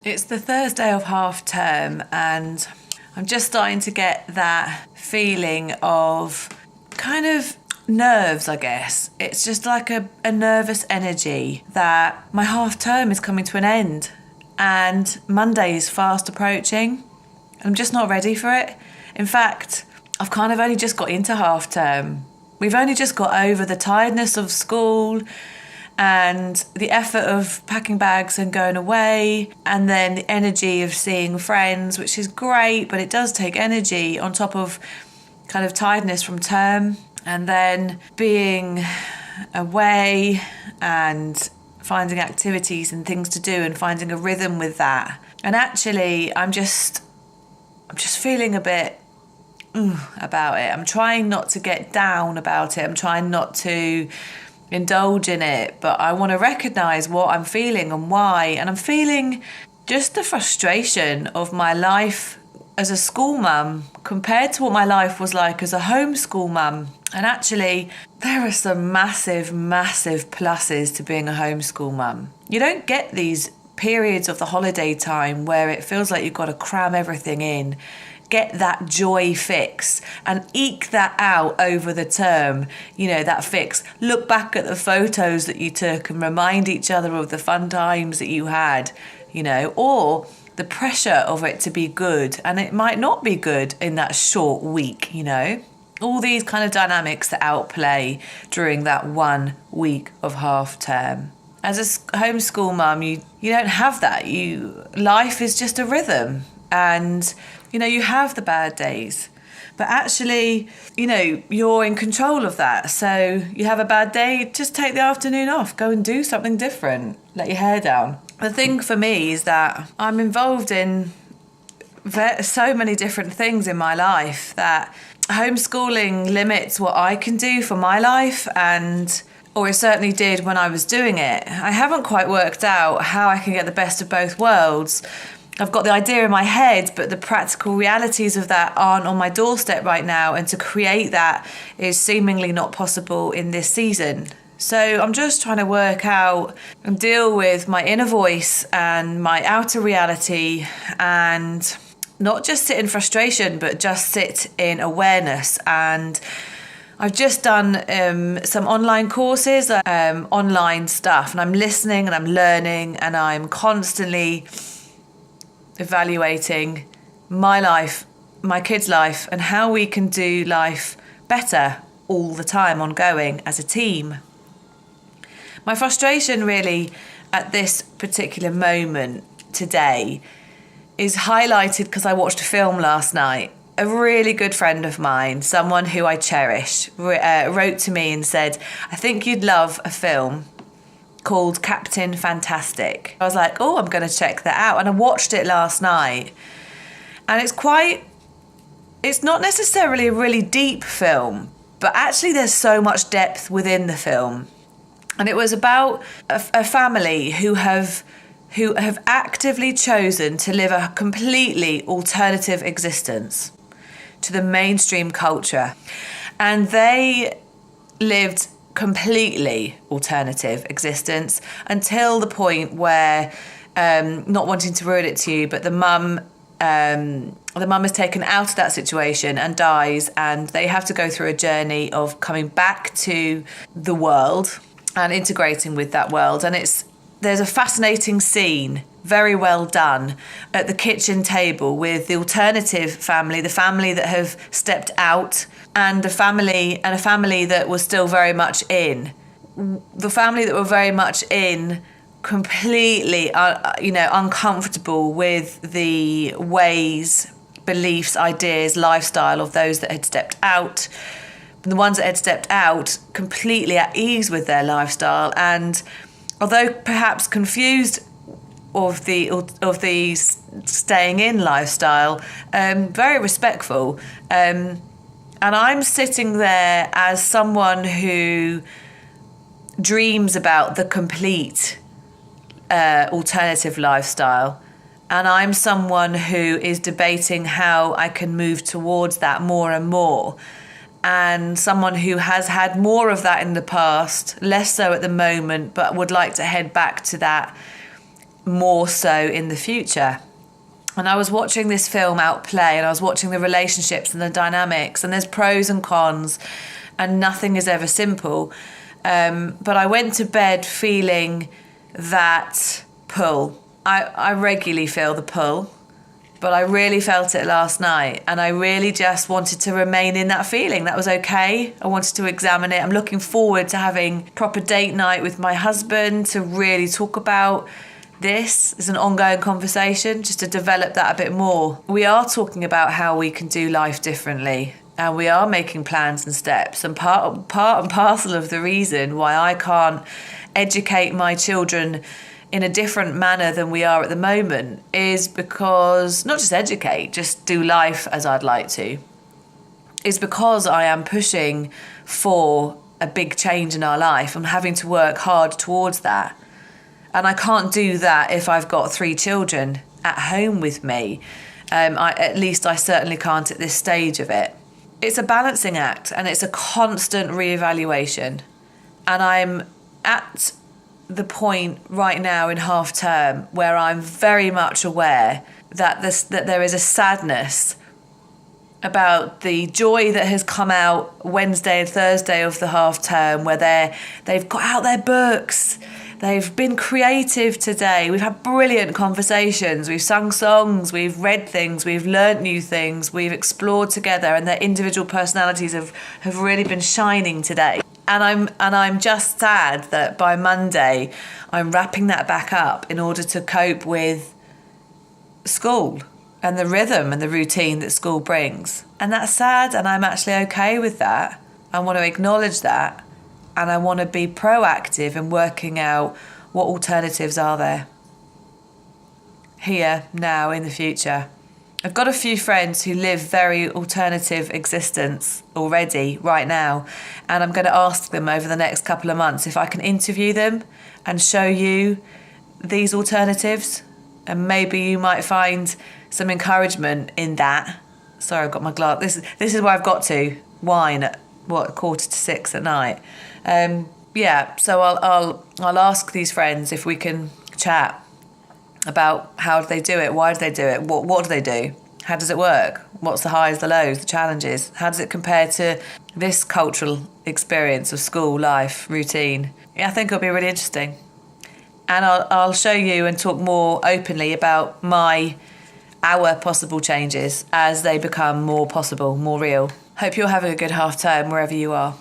It's the Thursday of half term and I'm just starting to get that feeling of kind of nerves, I guess. It's just like a nervous energy that my half term is coming to an end and Monday is fast approaching. I'm just not ready for it. In fact, I've kind of only just got into half term. We've only just got over the tiredness of school and the effort of packing bags and going away, and then the energy of seeing friends, which is great, but it does take energy on top of kind of tiredness from term, and then being away and finding activities and things to do and finding a rhythm with that. And actually, I'm just feeling a bit about it. I'm trying not to get down about it. I'm trying not to indulge in it, but I want to recognise what I'm feeling and why. And I'm feeling just the frustration of my life as a school mum compared to what my life was like as a homeschool mum. And actually, there are some massive, massive pluses to being a homeschool mum. You don't get these periods of the holiday time where it feels like you've got to cram everything in, get that joy fix and eke that out over the term, that fix. Look back at the photos that you took and remind each other of the fun times that you had, or the pressure of it to be good, and it might not be good in that short week, all these kind of dynamics that outplay during that 1 week of half term. As a homeschool mum, you don't have that. Life is just a rhythm, and you have the bad days, but actually, you're in control of that. So you have a bad day, just take the afternoon off, go and do something different, let your hair down. The thing for me is that I'm involved in so many different things in my life that homeschooling limits what I can do for my life, or it certainly did when I was doing it. I haven't quite worked out how I can get the best of both worlds. I've got the idea in my head, but the practical realities of that aren't on my doorstep right now, and to create that is seemingly not possible in this season. So I'm just trying to work out and deal with my inner voice and my outer reality, and not just sit in frustration, but just sit in awareness. And I've just done some online courses, online stuff, and I'm listening and I'm learning, and I'm constantly evaluating my life, my kids' life, and how we can do life better all the time, ongoing as a team. My frustration really at this particular moment today is highlighted because I watched a film last night. A really good friend of mine, someone who I cherish, wrote to me and said, I think you'd love a film called Captain Fantastic. I was like, I'm going to check that out. And I watched it last night. And it's not necessarily a really deep film, but actually there's so much depth within the film. And it was about a family who have actively chosen to live a completely alternative existence to the mainstream culture. And they lived completely alternative existence until the point where, not wanting to ruin it to you, but the mum is taken out of that situation and dies, and they have to go through a journey of coming back to the world and integrating with that world. And there's a fascinating scene, very well done, at the kitchen table with the alternative family, the family that have stepped out, and a family that was still very much in. The family that were very much in, completely, uncomfortable with the ways, beliefs, ideas, lifestyle of those that had stepped out. The ones that had stepped out, completely at ease with their lifestyle, and although perhaps confused of the staying in lifestyle, very respectful. And I'm sitting there as someone who dreams about the complete alternative lifestyle. And I'm someone who is debating how I can move towards that more and more. And someone who has had more of that in the past, less so at the moment, but would like to head back to that more so in the future. And I was watching this film Outplay, and I was watching the relationships and the dynamics, and there's pros and cons, and nothing is ever simple. But I went to bed feeling that pull. I regularly feel the pull, but I really felt it last night, and I really just wanted to remain in that feeling. That was okay. I wanted to examine it. I'm looking forward to having proper date night with my husband to really talk about this as an ongoing conversation, just to develop that a bit more. We are talking about how we can do life differently, and we are making plans and steps. And part and parcel of the reason why I can't educate my children in a different manner than we are at the moment is because, not just educate, just do life as I'd like to, is because I am pushing for a big change in our life. I'm having to work hard towards that. And I can't do that if I've got 3 children at home with me. At least I certainly can't at this stage of it. It's a balancing act, and it's a constant reevaluation. And I'm at the point right now in half term where I'm very much aware that there is a sadness about the joy that has come out Wednesday and Thursday of the half term, where they've got out their books. They've been creative today. We've had brilliant conversations. We've sung songs. We've read things. We've learnt new things. We've explored together, and their individual personalities have really been shining today. And I'm just sad that by Monday I'm wrapping that back up in order to cope with school and the rhythm and the routine that school brings. And that's sad, and I'm actually okay with that. I want to acknowledge that. And I want to be proactive in working out what alternatives are there. Here, now, in the future. I've got a few friends who live very alternative existence already, right now. And I'm going to ask them over the next couple of months if I can interview them and show you these alternatives. And maybe you might find some encouragement in that. Sorry, I've got my glass. This is where I've got to. Wine at, 5:45 at night. So I'll ask these friends if we can chat about how do they do it, why do they do it, what do they do, how does it work, what's the highs, the lows, the challenges, how does it compare to this cultural experience of school life routine. I think it'll be really interesting, and I'll show you and talk more openly about our possible changes as they become more possible, more real. Hope you're having a good half term wherever you are.